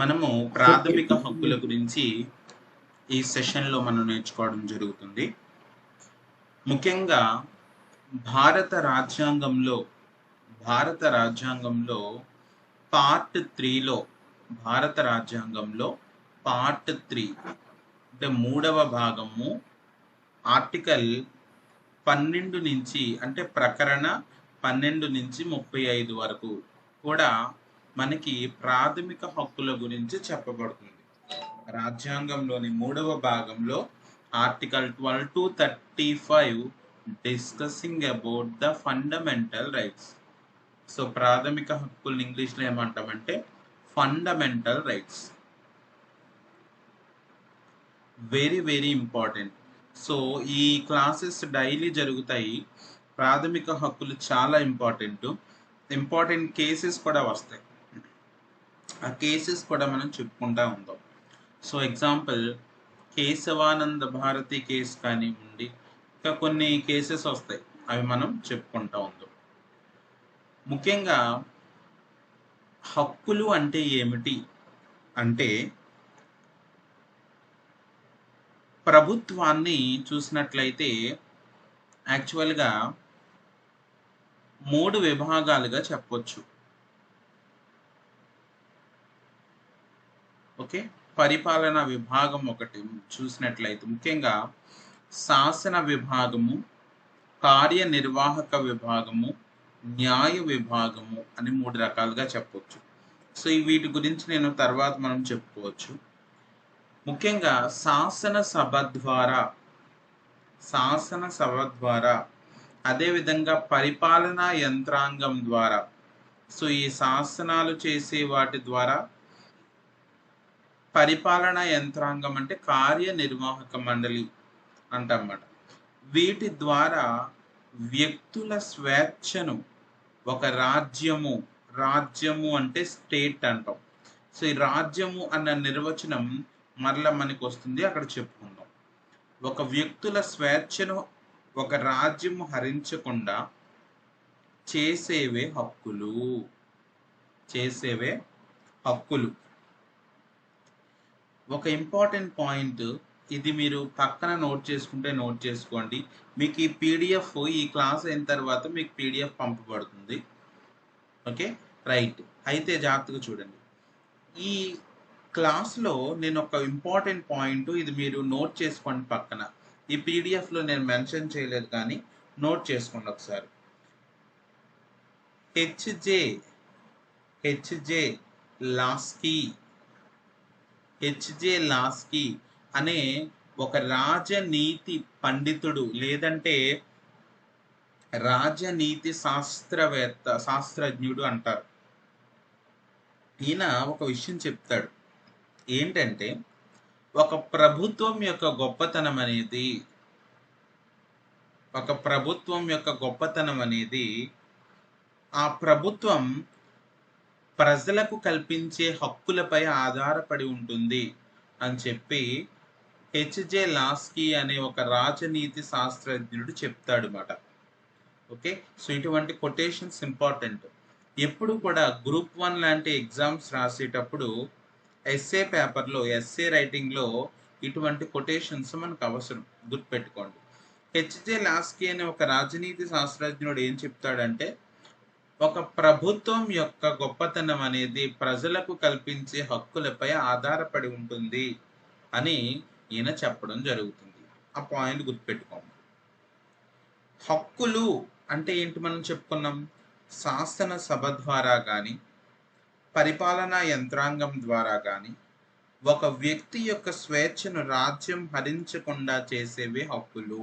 మనము ప్రాథమిక హక్కుల గురించి ఈ సెషన్లో మనం నేర్చుకోవడం జరుగుతుంది. ముఖ్యంగా భారత రాజ్యాంగంలో పార్ట్ 3లో భారత రాజ్యాంగంలో పార్ట్ 3 అంటే 3వ భాగము ఆర్టికల్ 12 నుంచి అంటే ప్రకరణ 12 నుంచి 35 వరకు కూడా మనకి ప్రాథమిక హక్కుల గురించి చెప్పబడుతుంది. రాజ్యాంగంలోని 3వ భాగంలో article 12 to 35 discussing about the fundamental rights. So ప్రాథమిక హక్కుల్ని ఇంగ్లీష్లో ఏమంటామంటే fundamental rights. Very very important. So ఈ క్లాసెస్ డైలీ జరుగుతాయి. ప్రాథమిక హక్కులు చాలా ఇంపార్టెంట్ కేసెస్ కూడా వస్తాయి. ఆ కేసెస్ కూడా మనం చెప్పుకుంటా ఉందాం. So example Kesavananda Bharati case కానివ్వండి, ఇంకా కొన్ని కేసెస్ వస్తాయి, అవి మనం చెప్పుకుంటా ఉందాం. ముఖ్యంగా హక్కులు అంటే ఏమిటి అంటే, ప్రభుత్వాన్ని చూసినట్లయితే యాక్చువల్గా 3 విభాగాలుగా చెప్పొచ్చు. ఓకే, పరిపాలన విభాగం ఒకటి చూసినట్లయితే ముఖ్యంగా శాసన విభాగము, కార్యనిర్వాహక విభాగము, న్యాయ విభాగము అని 3 రకాలుగా చెప్పొచ్చు. సో వీటి గురించి నేను తర్వాత మనం చెప్పుకోవచ్చు. ముఖ్యంగా శాసనసభ ద్వారా అదేవిధంగా పరిపాలనా యంత్రాంగం ద్వారా, సో ఈ శాసనాలు చేసే వాటి ద్వారా, పరిపాలనా యంత్రాంగం అంటే కార్యనిర్వాహక మండలి అంటన్నమాట. వీటి ద్వారా వ్యక్తుల స్వేచ్ఛను ఒక రాజ్యము అంటే స్టేట్ అంటాం. సో ఈ రాజ్యము అన్న నిర్వచనం మరలా మనకి వస్తుంది, అక్కడ చెప్పుకుందాం. ఒక వ్యక్తుల స్వేచ్ఛను ఒక రాజ్యము హరించకుండా చేసేవే హక్కులు. ఒక ఇంపార్టెంట్ పాయింట్ ఇది, మీరు పక్కన నోట్ చేసుకోండి. మీకు ఈ పీడిఎఫ్ ఈ క్లాస్ అయిన తర్వాత మీకు పీడిఎఫ్ పంపబడుతుంది. Okay right. అయితే జాగ్రత్తగా చూడండి. ఈ క్లాస్లో నేను ఒక ఇంపార్టెంట్ పాయింట్, ఇది మీరు నోట్ చేసుకోండి పక్కన. ఈ పీడిఎఫ్లో నేను మెన్షన్ చేయలేదు, కానీ నోట్ చేసుకోండి ఒకసారి. హెచ్జే లాస్కీ అనే ఒక రాజనీతి పండితుడు లేదంటే రాజనీతి శాస్త్రజ్ఞుడు అంటారు. ఈయన ఒక విషయం చెప్తాడు. ఏంటంటే, ఒక ప్రభుత్వం యొక్క గొప్పతనం అనేది ఆ ప్రభుత్వం ప్రజలకు కల్పించే హక్కులపై ఆధారపడి ఉంటుంది అని చెప్పి హెచ్జే లాస్కీ అనే ఒక రాజనీతి శాస్త్రజ్ఞుడు చెప్తాడు అన్నమాట. ఓకే, సో ఇటువంటి కొటేషన్స్ ఇంపార్టెంట్. ఎప్పుడు కూడా గ్రూప్ 1 లాంటి ఎగ్జామ్స్ రాసేటప్పుడు ఎస్సే రైటింగ్లో ఇటువంటి కొటేషన్స్ మనకు అవసరం, గుర్తుపెట్టుకోండి. హెచ్జే లాస్కీ అనే ఒక రాజనీతి శాస్త్రజ్ఞుడు ఏం చెప్తాడంటే, ఒక ప్రభుత్వం యొక్క గొప్పతనం అనేది ప్రజలకు కల్పించే హక్కులపై ఆధారపడి ఉంటుంది అని ఈయన చెప్పడం జరుగుతుంది. ఆ పాయింట్ గుర్తుపెట్టుకోండి. హక్కులు అంటే ఏంటి మనం చెప్పుకున్నాం. శాసనసభ ద్వారా కానీ, పరిపాలనా యంత్రాంగం ద్వారా కానీ ఒక వ్యక్తి యొక్క స్వేచ్ఛను రాజ్యం హరించకుండా చేసేవే హక్కులు.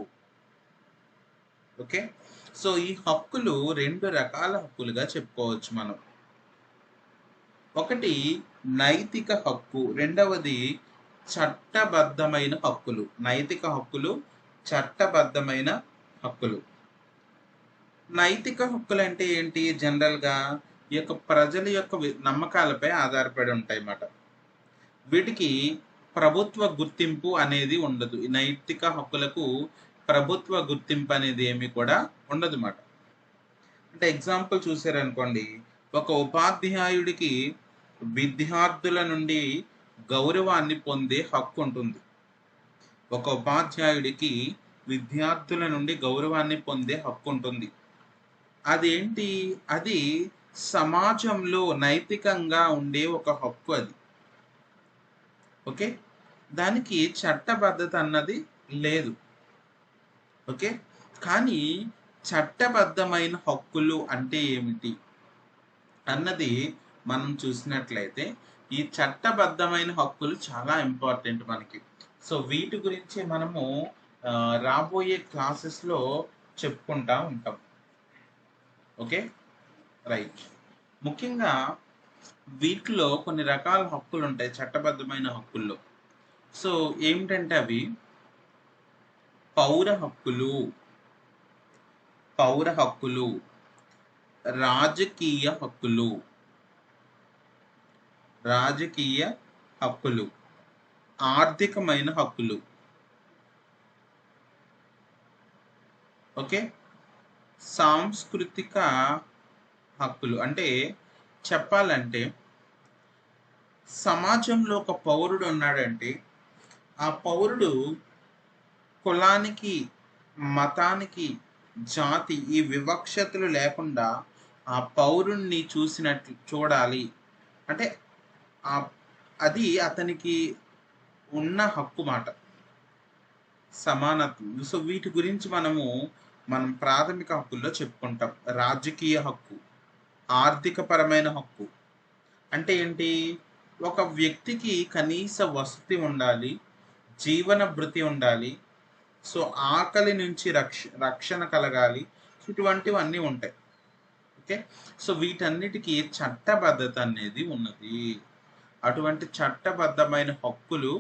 ఓకే, సో ఈ హక్కులు 2 రకాల హక్కులుగా చెప్పుకోవచ్చు మనం. ఒకటి నైతిక హక్కు, రెండవది చట్టబద్ధమైన హక్కులు. నైతిక హక్కులు, చట్టబద్ధమైన హక్కులు. నైతిక హక్కులు అంటే ఏంటి? జనరల్గా ఈ యొక్క ప్రజల యొక్క నమ్మకాలపై ఆధారపడి ఉంటాయి అన్నమాట. వీటికి ప్రభుత్వ గుర్తింపు అనేది ఉండదు. ఈ నైతిక హక్కులకు ప్రభుత్వ గుర్తింపు అనేది ఏమి కూడా ఉండదు అన్నమాట. అంటే ఎగ్జాంపుల్ చూసారనుకోండి, ఒక ఉపాధ్యాయుడికి విద్యార్థుల నుండి గౌరవాన్ని పొందే హక్కు ఉంటుంది. ఒక ఉపాధ్యాయుడికి విద్యార్థుల నుండి గౌరవాన్ని పొందే హక్కు ఉంటుంది. అదేంటి? అది సమాజంలో నైతికంగా ఉండే ఒక హక్కు అది. ఓకే, దానికి చట్టబద్ధత అన్నది లేదు. ఓకే, కానీ చట్టబద్ధమైన హక్కులు అంటే ఏమిటి అన్నది మనం చూసినట్లయితే ఈ చట్టబద్ధమైన హక్కులు చాలా ఇంపార్టెంట్ మనకి. సో వీటి గురించి మనము రాబోయే క్లాసెస్లో చెప్పుకుంటా ఉంటాం. Okay, right. ముఖ్యంగా వీటిలో కొన్ని రకాల హక్కులు ఉంటాయి చట్టబద్ధమైన హక్కుల్లో. సో ఏమిటంటే అవి పౌర హక్కులు, రాజకీయ హక్కులు, ఆర్థికమైన హక్కులు. ఓకే, సాంస్కృతిక హక్కులు. అంటే చెప్పాలంటే సమాజంలో ఒక పౌరుడు ఉన్నాడంటే ఆ పౌరుడు కులానికి, మతానికి, జాతి ఈ వివక్షతలు లేకుండా ఆ పౌరుణ్ణి చూడాలి అంటే అది అతనికి ఉన్న హక్కు మాట, సమానత్వం. సో వీటి గురించి మనం ప్రాథమిక హక్కుల్లో చెప్పుకుంటాం. రాజకీయ హక్కు, ఆర్థికపరమైన హక్కు అంటే ఏంటి? ఒక వ్యక్తికి కనీస వసతి ఉండాలి, జీవన భృతి ఉండాలి, సో ఆకలి నుంచి రక్షణ కలగాలి, ఇటువంటివన్నీ ఉంటాయి. ఓకే, సో వీటన్నిటికీ చట్టబద్ధత అనేది ఉన్నది. అటువంటి చట్టబద్ధమైన హక్కులు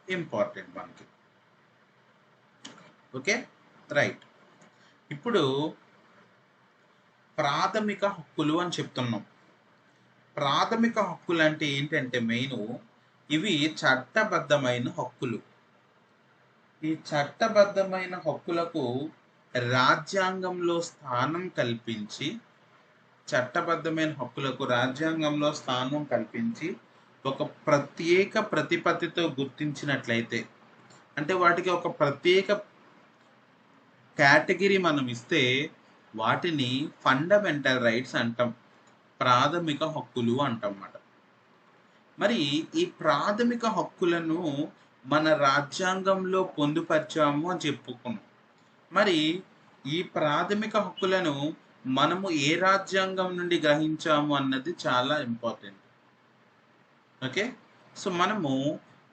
ఇంపార్టెంట్ మనకి. Okay, right. ఇప్పుడు ప్రాథమిక హక్కులు అని చెప్తున్నాం. ప్రాథమిక హక్కులు అంటే ఏంటంటే మెయిన్ ఇవి చట్టబద్ధమైన హక్కులు. ఈ చట్టబద్ధమైన హక్కులకు రాజ్యాంగంలో స్థానం కల్పించి ఒక ప్రత్యేక ప్రతిపత్తితో గుర్తించినట్లయితే, అంటే వాటికి ఒక ప్రత్యేక కేటగిరీ మనం ఇస్తే వాటిని ఫండమెంటల్ రైట్స్ అంటాం, ప్రాథమిక హక్కులు అంటమాట. మరి ఈ ప్రాథమిక హక్కులను మన రాజ్యాంగంలో పొందుపరిచాము అని చెప్పుకున్నాం. మరి ఈ ప్రాథమిక హక్కులను మనము ఏ రాజ్యాంగం నుండి గ్రహించాము అన్నది చాలా ఇంపార్టెంట్. ఓకే, సో మనము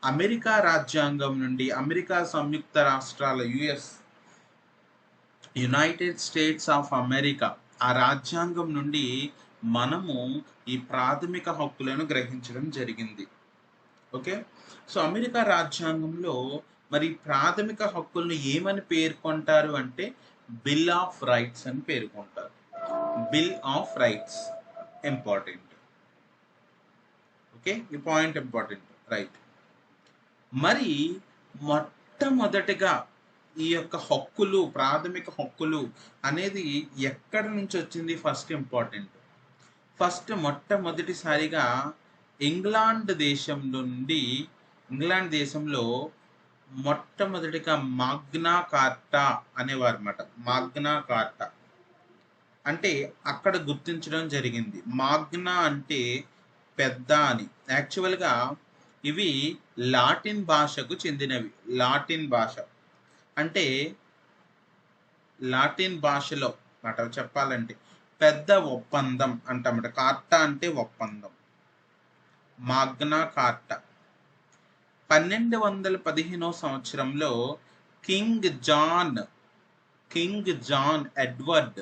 అమెరికా రాజ్యాంగం నుండి, అమెరికా సంయుక్త రాష్ట్రాల యునైటెడ్ స్టేట్స్ ఆఫ్ అమెరికా ఆ రాజ్యాంగం నుండి మనము ఈ ప్రాథమిక హక్కులను గ్రహించడం జరిగింది. ఓకే, సో అమెరికా రాజ్యాంగంలో మరి ప్రాథమిక హక్కులను ఏమని పేర్కొంటారు అంటే బిల్ ఆఫ్ రైట్స్ అని పేర్కొంటారు. Bill of rights important. Okay, ఈ పాయింట్ ఇంపార్టెంట్, రైట్. మరి మొట్టమొదటిగా ఈ యొక్క హక్కులు, ప్రాథమిక హక్కులు అనేది ఎక్కడి నుంచి వచ్చింది? First important. మొట్టమొదటిసారిగా ఇంగ్లాండ్ దేశంలో మొట్టమొదటిగా మాగ్నా కార్టా అనేవారు అన్నమాట. మాగ్నా కార్టా అంటే అక్కడ గుర్తించడం జరిగింది. మాగ్నా అంటే పెద్ద అని. యాక్చువల్గా ఇవి లాటిన్ భాషకు చెందినవి. లాటిన్ భాష అంటే లాటిన్ భాషలో మాట చెప్పాలంటే పెద్ద ఒప్పందం అంటమాట. కార్టా అంటే ఒప్పందం. మాగ్నా కార్టా 1215 సంవత్సరంలో కింగ్ జాన్ ఎడ్వర్డ్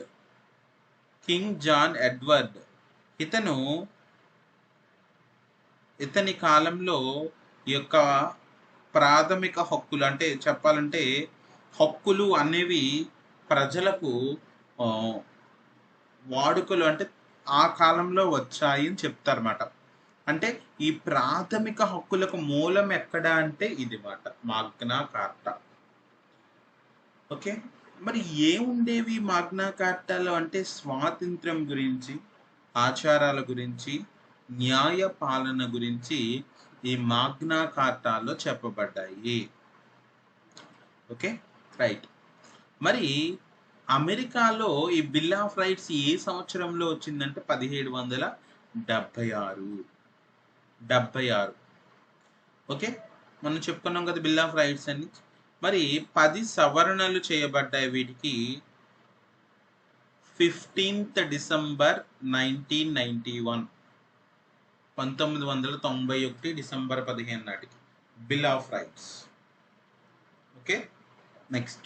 ఇతని కాలంలో ఈ యొక్క ప్రాథమిక హక్కులు అంటే చెప్పాలంటే హక్కులు అనేవి ప్రజలకు వాడుకలు అంటే ఆ కాలంలో వచ్చాయి అని చెప్తారన్నమాట. అంటే ఈ ప్రాథమిక హక్కులకు మూలం ఎక్కడ అంటే ఇది మాట, మాగ్నా కార్టా. ఓకే, మరి ఏముండేవి మాగ్నా కార్టాలో అంటే స్వాతంత్ర్యం గురించి, ఆచారాల గురించి, న్యాయ పాలన గురించి ఈ మాగ్నా కార్టాలో చెప్పబడ్డాయి. Okay, right. మరి అమెరికాలో ఈ బిల్ ఆఫ్ రైట్స్ ఏ సంవత్సరంలో వచ్చిందంటే 1776. ఓకే, మనం చెప్పుకున్నాం కదా బిల్ ఆఫ్ రైట్స్ అని. మరి 10 సవరణలు చేయబడ్డాయి వీటికి 15th డిసెంబర్ 1991, 1991 డిసెంబర్ 15 నాటికి bill of rights. Okay, next.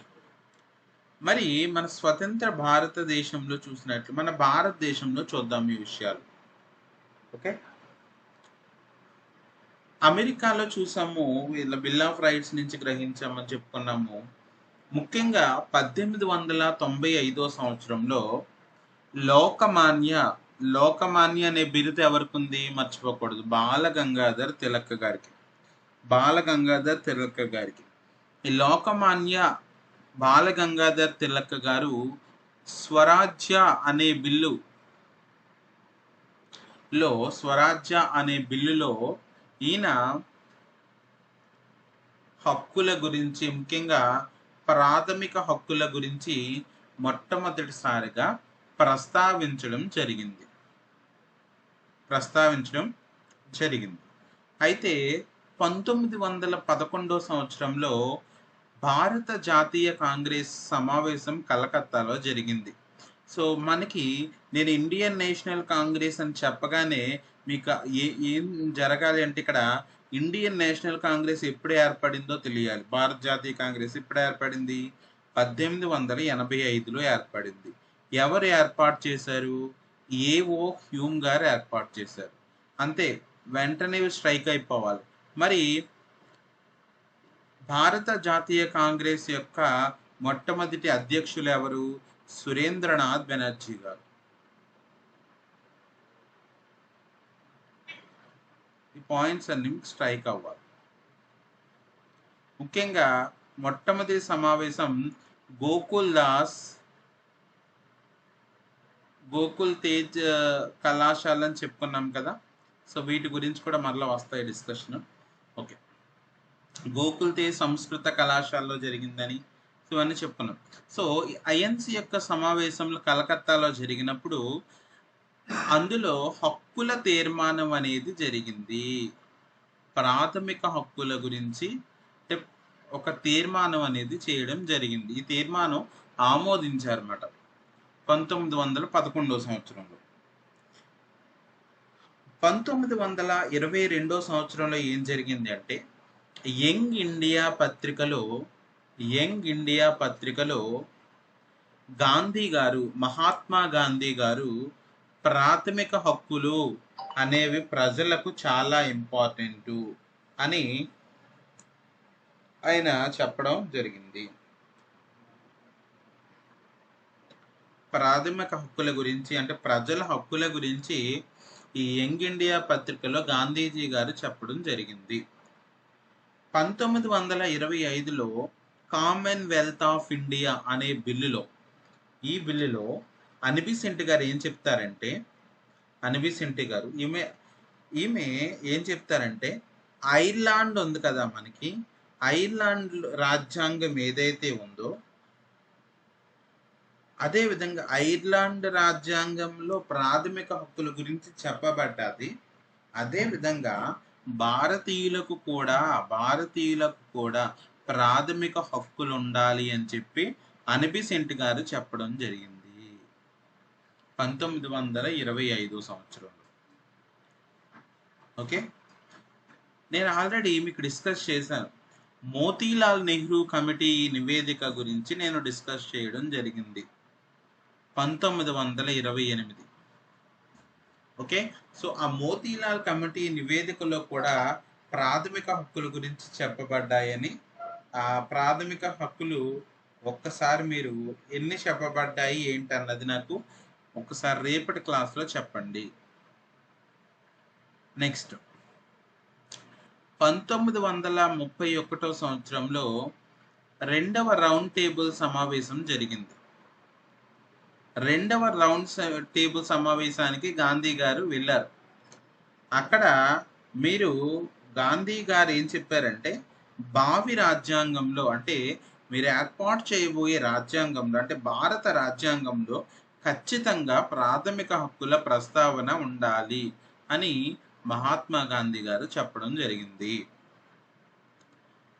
మరి మన స్వతంత్ర భారతదేశంలో చూసినట్లు మన భారతదేశంలో చూద్దాం ఈ విషయాలు. ఓకే, అమెరికాలో చూసాము, వీళ్ళ బిల్ ఆఫ్ రైట్స్ నుంచి గ్రహించామని చెప్పుకున్నాము. ముఖ్యంగా 1895 సంవత్సరంలో లోకమాన్య అనే బిరుదు ఎవరికి ఉంది మర్చిపోకూడదు, బాలగంగాధర్ తిలక్ గారికి. ఈ లోకమాన్య బాలగంగాధర్ తిలక్ గారు స్వరాజ్య అనే బిల్లులో ఈయన హక్కుల గురించి, ముఖ్యంగా ప్రాథమిక హక్కుల గురించి మొట్టమొదటిసారిగా ప్రస్తావించడం జరిగింది. అయితే 1911 సంవత్సరంలో భారత జాతీయ కాంగ్రెస్ సమావేశం కలకత్తాలో జరిగింది. సో మనకి నేను ఇండియన్ నేషనల్ కాంగ్రెస్ అని చెప్పగానే మీకు ఏం జరగాలి అంటే ఇక్కడ ఇండియన్ నేషనల్ కాంగ్రెస్ ఎప్పుడు ఏర్పడిందో తెలియాలి. భారత జాతీయ కాంగ్రెస్ ఎప్పుడు ఏర్పడింది? 1885లో ఏర్పడింది. ఎవరు ఏర్పాటు చేశారు? ఏఓ హ్యూమ్ గారు ఏర్పాటు చేశారు. అంతే, వెంటనే స్ట్రైక్ అయిపోవాలి. మరి భారత జాతీయ కాంగ్రెస్ యొక్క మొట్టమొదటి అధ్యక్షులు ఎవరు? సురేంద్రనాథ్ బెనర్జీ గారు. ఈ పాయింట్స్ అన్ని స్ట్రైక్ అవ్వాలి. ముఖ్యంగా మొట్టమొదటి సమావేశం గోకుల్ తేజ్ కళాశాల అని చెప్పుకున్నాం కదా. సో వీటి గురించి కూడా మరలా వస్తాయి డిస్కషన్. ఓకే, గోకుల్ తేజ్ సంస్కృత కళాశాలలో జరిగిందని ఇవన్నీ చెప్పుకున్నాం. సో ఐఎన్సి యొక్క సమావేశంలో కలకత్తాలో జరిగినప్పుడు అందులో హక్కుల తీర్మానం అనేది జరిగింది. ప్రాథమిక హక్కుల గురించి ఒక తీర్మానం అనేది చేయడం జరిగింది. ఈ తీర్మానం ఆమోదించారన్నమాట 1911 సంవత్సరంలో. 1922 సంవత్సరంలో ఏం జరిగింది అంటే యంగ్ ఇండియా పత్రికలో మహాత్మా గాంధీ గారు ప్రాథమిక హక్కులు అనేవి ప్రజలకు చాలా ఇంపార్టెంట్ అని ఆయన చెప్పడం జరిగింది. ప్రాథమిక హక్కుల గురించి అంటే ప్రజల హక్కుల గురించి ఈ యంగ్ ఇండియా పత్రికలో గాంధీజీ గారు చెప్పడం జరిగింది. 1925లో కామన్వెల్త్ ఆఫ్ ఇండియా అనే ఈ బిల్లులో అనిబిసెంట్ గారు ఏం చెప్తారంటే ఈమె ఏం చెప్తారంటే ఐర్లాండ్ ఉంది కదా మనకి, ఐర్లాండ్ రాజ్యాంగం ఏదైతే ఉందో అదే విధంగా ఐర్లాండ్ రాజ్యాంగంలో ప్రాథమిక హక్కుల గురించి చెప్పబడ్డది. అదే విధంగా భారతీయులకు కూడా ప్రాథమిక హక్కులు ఉండాలి అని చెప్పి అనిబిసెంట్ గారు చెప్పడం జరిగింది 1925 సంవత్సరంలో. ఓకే, నేను ఆల్రెడీ మీకు డిస్కస్ చేశాను. మోతీలాల్ నెహ్రూ కమిటీ నివేదిక గురించి నేను డిస్కస్ చేయడం జరిగింది 1928. ఓకే, సో ఆ మోతీలాల్ కమిటీ నివేదికలో కూడా ప్రాథమిక హక్కుల గురించి చెప్పబడ్డాయని, ఆ ప్రాథమిక హక్కులు ఒక్కసారి మీరు ఎన్ని చెప్పబడ్డాయి ఏంటన్నది నాకు ఒకసారి రేపటి క్లాస్లో చెప్పండి. నెక్స్ట్ 1931 సంవత్సరంలో రెండవ రౌండ్ టేబుల్ సమావేశం జరిగింది. రెండవ రౌండ్ టేబుల్ సమావేశానికి గాంధీ గారు వెళ్ళారు. అక్కడ మీరు గాంధీ గారు ఏం చెప్పారంటే భావి రాజ్యాంగంలో అంటే మీరు ఏర్పాటు చేయబోయే రాజ్యాంగంలో అంటే భారత రాజ్యాంగంలో ఖచ్చితంగా ప్రాథమిక హక్కుల ప్రస్తావన ఉండాలి అని మహాత్మా గాంధీ గారు చెప్పడం జరిగింది.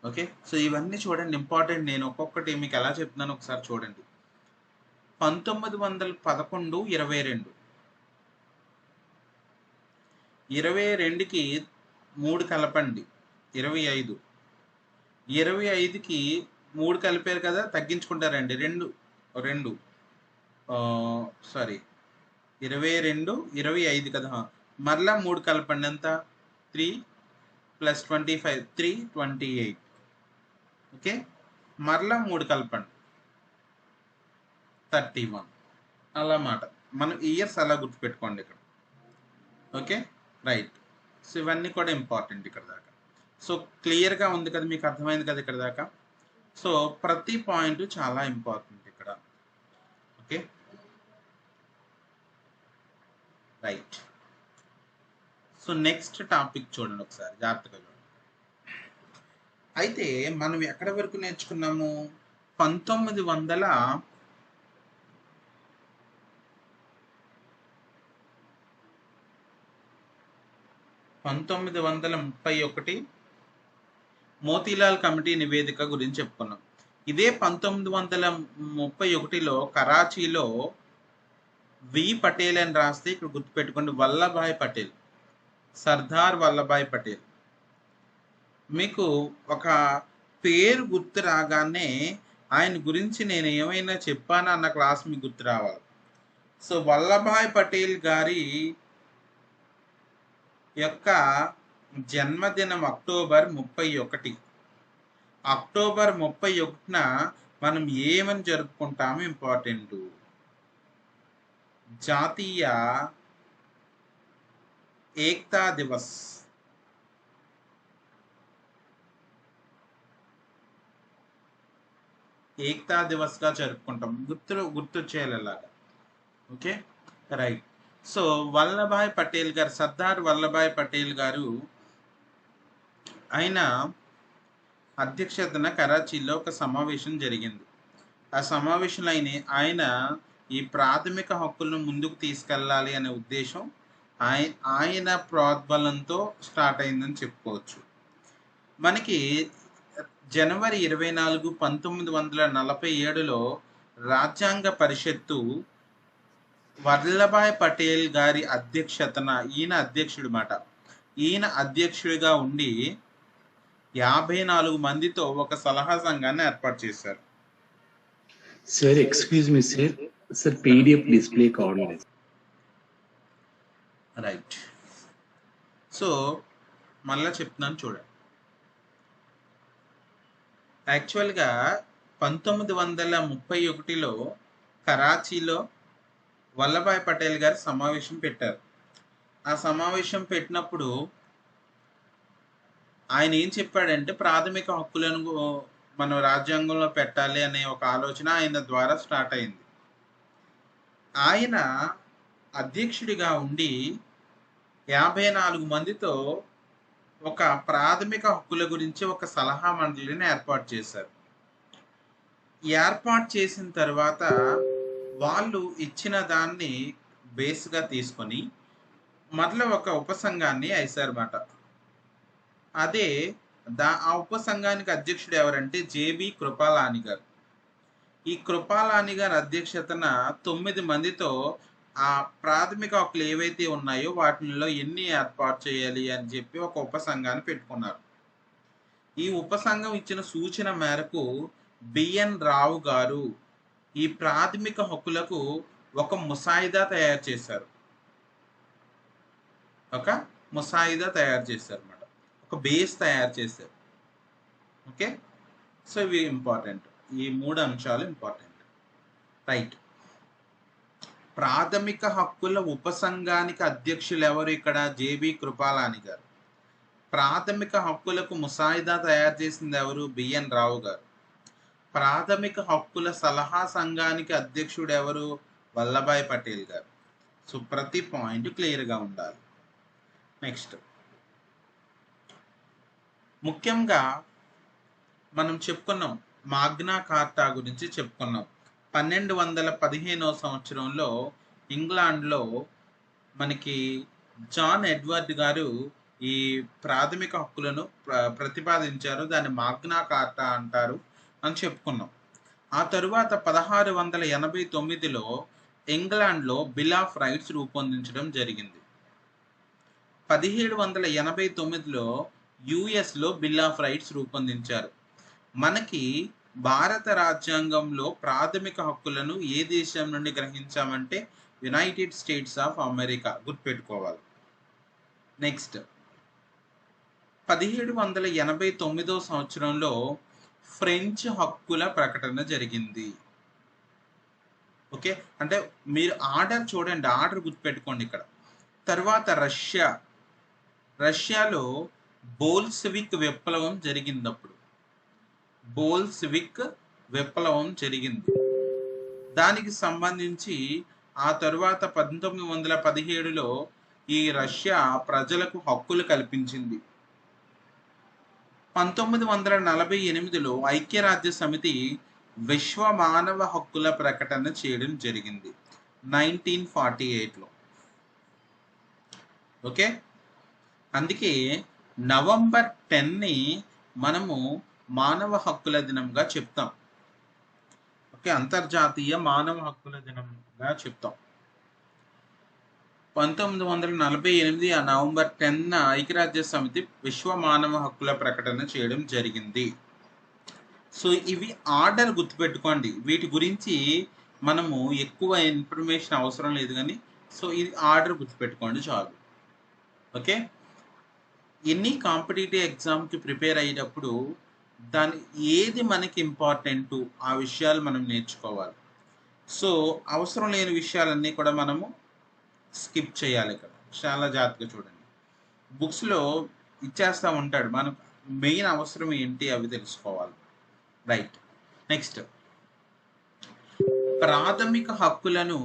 ఓకే, సో ఇవన్నీ చూడండి ఇంపార్టెంట్. నేను ఒక్కొక్కటి మీకు ఎలా చెప్తున్నాను ఒకసారి చూడండి. 1911 22 22కి 3 కలపండి 25, 25కి 3 కలిపారు కదా, తగ్గించుకుంటారండి 2 సారీ 22 25 కదా, మరలా 3 కలపండి ఎంత 3 + 25 328. ఓకే, మరలా 3 కలపండి 31 అలా మాట. మనం ఇయర్స్ అలా గుర్తుపెట్టుకోండి ఇక్కడ. Okay right. సో ఇవన్నీ కూడా ఇంపార్టెంట్ ఇక్కడ దాకా. సో క్లియర్గా ఉంది కదా, మీకు అర్థమైంది కదా ఇక్కడ దాకా. సో ప్రతి పాయింట్ చాలా ఇంపార్టెంట్ ఇక్కడ. Okay right. So next topic చూడండి ఒకసారి జాగ్రత్తగా చూడండి. అయితే మనం ఎక్కడి వరకు నేర్చుకున్నాము? 1931 మోతీలాల్ కమిటీ నివేదిక గురించి చెప్పుకున్నాం. ఇదే 1931లో కరాచీలో వి పటేల్ అని రాస్తే ఇక్కడ గుర్తుపెట్టుకోండి, వల్లభాయ్ పటేల్, సర్దార్ వల్లభాయ్ పటేల్. మీకు ఒక పేరు గుర్తు రాగానే ఆయన గురించి నేను ఏమైనా చెప్పానా అన్న క్లాస్ మీకు గుర్తు రావాలి. సో వల్లభాయ్ పటేల్ గారి యొక్క జన్మదినం అక్టోబర్ 31. అక్టోబర్ 31న మనం ఏమని జరుపుకుంటాము? ఇంపార్టెంట్, జాతీయ ఏక్తా దివస్. ఏక్తా దివస్గా జరుపుకుంటాం. గుర్తొచ్చేయాలి అలాగా. Okay right. So Vallabhbhai Patel గారు, సర్దార్ వల్లభాయ్ పటేల్ గారు, ఆయన అధ్యక్షతన కరాచీలో ఒక సమావేశం జరిగింది. ఆ సమావేశంలో ఆయన ఈ ప్రాథమిక హక్కులను ముందుకు తీసుకెళ్ళాలి అనే ఉద్దేశం ఆయన ప్రోద్బలంతో స్టార్ట్ అయిందని చెప్పుకోవచ్చు. మనకి జనవరి 24, 1947లో రాజ్యాంగ పరిషత్తు వల్లభాయ్ పటేల్ గారి అధ్యక్షతన, ఈయన అధ్యక్షుడు మాట, ఈయన అధ్యక్షుడిగా ఉండి 54 మందితో ఒక సలహా సంఘాన్ని ఏర్పాటు చేశారు. Sir excuse me sir, sir PDF display కావడం. రైట్. సో మళ్ళా చెప్తున్నాను చూడండి. యాక్చువల్గా 1931లో కరాచీలో వల్లభాయ్ పటేల్ గారు సమావేశం పెట్టారు. ఆ సమావేశం పెట్టినప్పుడు ఆయన ఏం చెప్పాడంటే ప్రాథమిక హక్కులను మనం రాజ్యాంగంలో పెట్టాలి అనే ఒక ఆలోచన ఆయన ద్వారా స్టార్ట్ అయింది. ఆయన అధ్యక్షుడిగా ఉండి 54 మందితో ఒక ప్రాథమిక హక్కుల గురించి ఒక సలహా మండలిని ఏర్పాటు చేశారు. ఏర్పాటు చేసిన తర్వాత వాళ్ళు ఇచ్చిన దాన్ని బేస్గా తీసుకొని మరల ఒక ఉపసంఘాన్ని వేశారన్నమాట. అదే ఆ ఉపసంఘానికి అధ్యక్షుడు ఎవరంటే జేబి కృపాలాని గారు. ఈ కృపాలాని గారి అధ్యక్షతన 9 మందితో ఆ ప్రాథమిక హక్కులు ఏవైతే ఉన్నాయో వాటిల్లో ఎన్ని ఏర్పాటు చేయాలి అని చెప్పి ఒక ఉపసంఘాన్ని పెట్టుకున్నారు. ఈ ఉపసంఘం ఇచ్చిన సూచన మేరకు బిఎన్ రావు గారు ఈ ప్రాథమిక హక్కులకు ఒక ముసాయిదా తయారు చేశారు. ఒక ముసాయిదా తయారు చేశారు అన్నమాట, ఒక బేస్ తయారు చేశారు. ఓకే, సో ఇవి ఇంపార్టెంట్, ఈ 3 అంశాలు ఇంపార్టెంట్. రైట్. ప్రాథమిక హక్కుల ఉపసంఘానికి అధ్యక్షులు ఎవరు? ఇక్కడ జేబి కృపాలాని గారు. ప్రాథమిక హక్కులకు ముసాయిదా తయారు చేసింది ఎవరు? బిఎన్ రావు గారు. ప్రాథమిక హక్కుల సలహా సంఘానికి అధ్యక్షుడు ఎవరు? వల్లభాయ్ పటేల్ గారు. సో ప్రతి పాయింట్ క్లియర్గా ఉండాలి. నెక్స్ట్ ముఖ్యంగా మనం చెప్పుకున్నాం మాగ్నా కార్టా గురించి చెప్పుకున్నాం. 1215వ సంవత్సరంలో ఇంగ్లాండ్లో మనకి జాన్ ఎడ్వర్డ్ గారు ఈ ప్రాథమిక హక్కులను ప్రతిపాదించారు. దాన్ని మాగ్నా కార్టా అంటారు అని చెప్పుకున్నాం. ఆ తరువాత 1689లో ఇంగ్లాండ్లో బిల్ ఆఫ్ రైట్స్ రూపొందించడం జరిగింది. 1789లో యుఎస్లో బిల్ ఆఫ్ రైట్స్ రూపొందించారు. మనకి భారత రాజ్యాంగంలో ప్రాథమిక హక్కులను ఏ దేశం నుండి గ్రహించామంటే యునైటెడ్ స్టేట్స్ ఆఫ్ అమెరికా, గుర్తుపెట్టుకోవాలి. నెక్స్ట్ 1789వ సంవత్సరంలో ఫ్రెంచ్ హక్కుల ప్రకటన జరిగింది. ఓకే, అంటే మీరు ఆర్డర్ చూడండి, ఆర్డర్ గుర్తుపెట్టుకోండి ఇక్కడ. తర్వాత రష్యాలో బోల్షెవిక్ విప్లవం జరిగింది. అప్పుడు బోల్షెవిక్ విప్లవం జరిగింది. దానికి సంబంధించి ఆ తరువాత 1917లో ఈ రష్యా ప్రజలకు హక్కులు కల్పించింది. 1948లో ఐక్యరాజ్య సమితి విశ్వ మానవ హక్కుల ప్రకటన చేయడం జరిగింది 1948లో. ఓకే, అందుకే నవంబర్ 10ని మనము మానవ హక్కుల దినంగా చెప్తాం. ఓకే, అంతర్జాతీయ మానవ హక్కుల దినంగా చెప్తాం. 1948 నవంబర్ 10న ఐక్యరాజ్య సమితి విశ్వ మానవ హక్కుల ప్రకటన చేయడం జరిగింది. సో ఇవి ఆర్డర్ గుర్తుపెట్టుకోండి. వీటి గురించి మనము ఎక్కువ ఇన్ఫర్మేషన్ అవసరం లేదు, కానీ సో ఇది ఆర్డర్ గుర్తుపెట్టుకోండి చాలు. ఓకే, ఎన్ని కాంపిటేటివ్ ఎగ్జామ్కి ప్రిపేర్ అయ్యేటప్పుడు దాని ఏది మనకి ఇంపార్టెంట్ ఆ విషయాలు మనం నేర్చుకోవాలి. సో అవసరం లేని విషయాలన్నీ కూడా మనము స్కిప్ చేయాలి. ఇక్కడ చాలా జాగ్రత్తగా చూడండి. బుక్స్లో ఇచ్చేస్తూ ఉంటాడు, మనకు మెయిన్ అవసరం ఏంటి అవి తెలుసుకోవాలి. రైట్, నెక్స్ట్ ప్రాథమిక హక్కులను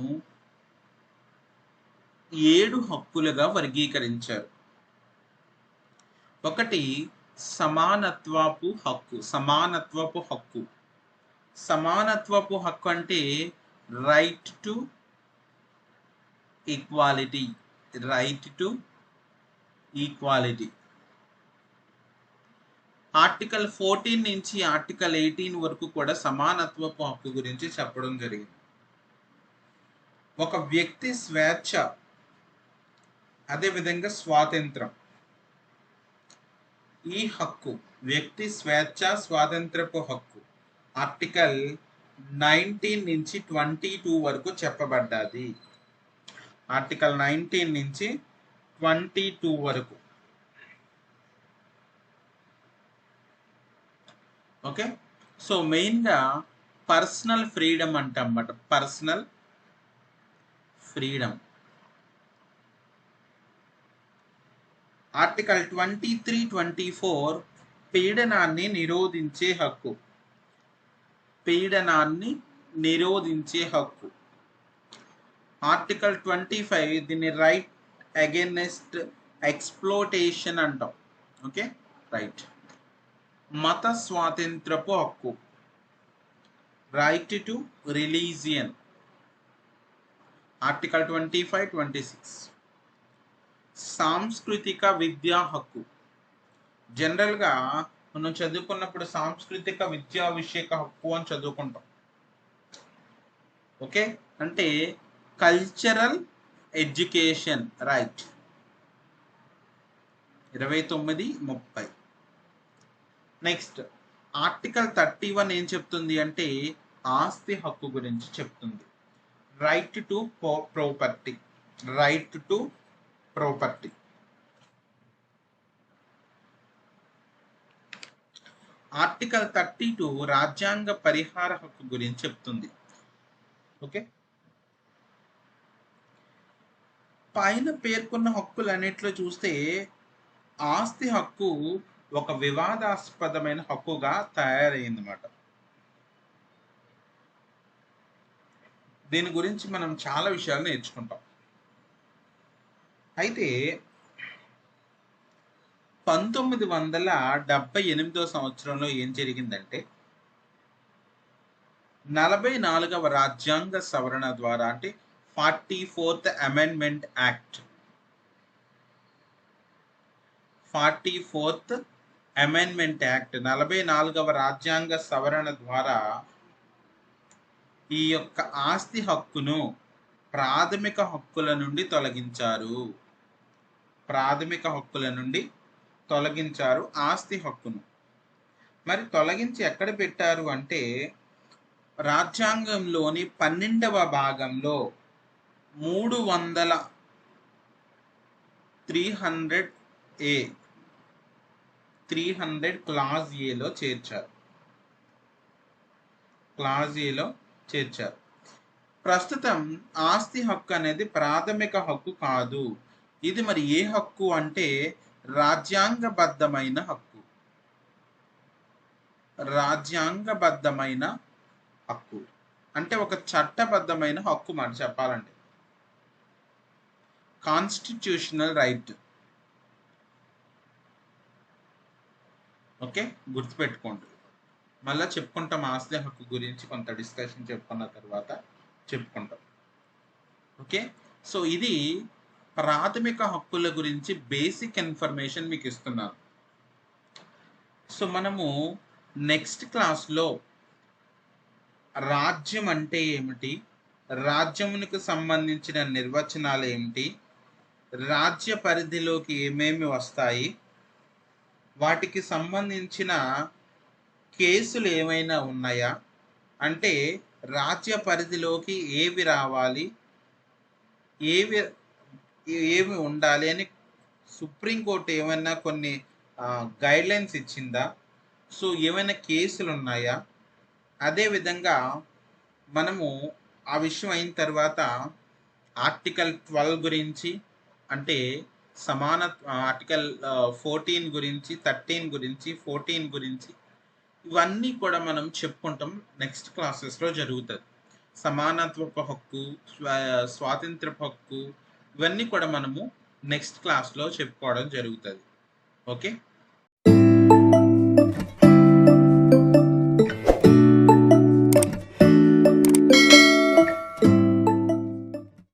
7 హక్కులుగా వర్గీకరించారు. ఒకటి సమానత్వపు హక్కు. సమానత్వపు హక్కు అంటే రైట్ టు ఈక్వాలిటీ. ఆర్టికల్ 14 నుంచి ఆర్టికల్ 18 వరకు కూడా సమానత్వపు హక్కు గురించి చెప్పడం జరిగింది. ఒక వ్యక్తి స్వేచ్ఛ, అదేవిధంగా స్వాతంత్రం. ఈ హక్కు వ్యక్తి స్వేచ్ఛ స్వాతంత్రపు హక్కు ఆర్టికల్ 19 నుంచి 22 వరకు చెప్పబడ్డది. ఆర్టికల్ 19 నుంచి 22 వరకు. ఓకే, సో మెయిన్గా పర్సనల్ ఫ్రీడమ్ అంటమాట. పర్సనల్ ఫ్రీడమ్ ఆర్టికల్ 23, 24 పీడనాన్ని నిరోధించే హక్కు. ఆర్టికల్ 25 దీన్ని రైట్ అగైనెస్ట్ ఎక్స్ప్లోటేషన్ అంటాం. Okay, right. మత స్వాతంత్రపు హక్కు, రైట్ టు రిలీజియన్, ఆర్టికల్ 25, 26. సాంస్కృతిక విద్యా హక్కు. జనరల్గా మనం చదువుకున్నప్పుడు సాంస్కృతిక విద్యా విషయక హక్కు అని చదువుకుంటాం. ఓకే, అంటే cultural education right. 29, 30. Next article 31 ఏం చెప్తుంది అంటే ఆస్తి హక్కు గురించి చెప్తుంది. Right to property. ఆర్టికల్ 32 రాజ్యాంగ పరిహార హక్కు గురించి చెప్తుంది. ఓకే, పైన పేర్కొన్న హక్కులన్నిట్లో చూస్తే ఆస్తి హక్కు ఒక వివాదాస్పదమైన హక్కుగా తయారైందన్నమాట. దీని గురించి మనం చాలా విషయాలు నేర్చుకుంటాం. అయితే 1978వ సంవత్సరంలో ఏం జరిగిందంటే 44వ రాజ్యాంగ సవరణ ద్వారా, అంటే 44th amendment act, 44th amendment act 44వ రాజ్యాంగ సవరణ ద్వారా ఈ యొక్క ఆస్తి హక్కును ప్రాథమిక హక్కుల నుండి తొలగించారు. ప్రాథమిక హక్కుల నుండి తొలగించారు ఆస్తి హక్కును. మరి తొలగించి ఎక్కడ పెట్టారు అంటే రాజ్యాంగంలోని 12వ భాగంలో 300 క్లాజ్ ఏలో చేర్చారు. క్లాజ్ ఏలో చేర్చారు. ప్రస్తుతం ఆస్తి హక్కు అనేది ప్రాథమిక హక్కు కాదు. ఇది మరి ఏ హక్కు అంటే రాజ్యాంగబద్ధమైన హక్కు. రాజ్యాంగబద్ధమైన హక్కు అంటే ఒక చట్టబద్ధమైన హక్కు మాట చెప్పాలంటే. Constitutional right. ఓకే, గుర్తుపెట్టుకోండి. మళ్ళీ చెప్పుకుంటాం ఆస్తి హక్కు గురించి, కొంత డిస్కషన్ చెప్పుకున్న తర్వాత చెప్పుకుంటాం. ఓకే, సో ఇది ప్రాథమిక హక్కుల గురించి బేసిక్ ఇన్ఫర్మేషన్ మీకు ఇస్తున్నాను. సో మనము నెక్స్ట్ క్లాస్లో రాజ్యం అంటే ఏమిటి, రాజ్యమునికి సంబంధించిన నిర్వచనాలు ఏమిటి, రాజ్య పరిధిలోకి ఏమేమి వస్తాయి, వాటికి సంబంధించిన కేసులు ఏమైనా ఉన్నాయా, అంటే రాజ్య పరిధిలోకి ఏవి రావాలి, ఏవి ఉండాలి అని సుప్రీంకోర్టు ఏమైనా కొన్ని గైడ్లైన్స్ ఇచ్చిందా, సో ఏమైనా కేసులు ఉన్నాయా, అదేవిధంగా మనము ఆ విషయం అయిన తర్వాత ఆర్టికల్ 12 గురించి, అంటే ఆర్టికల్ 14 గురించి, 13 గురించి, 14 గురించి, ఇవన్నీ కూడా మనం చెప్పుకుంటాం. నెక్స్ట్ క్లాసెస్లో జరుగుతుంది. సమానత్వపు హక్కు, స్వాతంత్రపు హక్కు, ఇవన్నీ కూడా మనము నెక్స్ట్ క్లాస్లో చెప్పుకోవడం జరుగుతుంది. ఓకే.